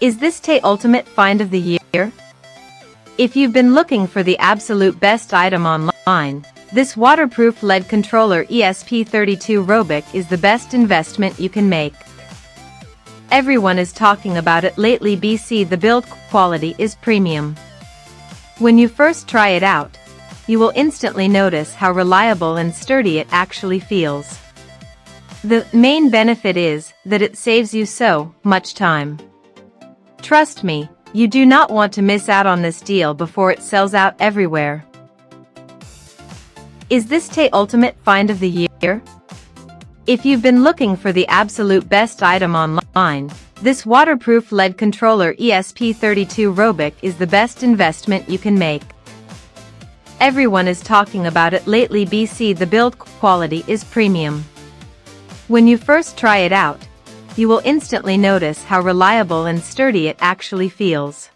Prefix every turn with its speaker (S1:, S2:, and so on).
S1: Is this the ultimate find of the year? If you've been looking for the absolute best item online, this waterproof LED controller ESP32 RGBIC is the best investment you can make. Everyone is talking about it lately. The build quality is premium. When you first try it out, you will instantly notice how reliable and sturdy it actually feels. The main benefit is that it saves you so much time. Trust me, you do not want to miss out on this deal before it sells out everywhere. Is this the ultimate find of the year? If you've been looking for the absolute best item online, this waterproof LED controller ESP32 RGBIC is the best investment you can make. Everyone is talking about it lately. The build quality is premium. When you first try it out, you will instantly notice how reliable and sturdy it actually feels.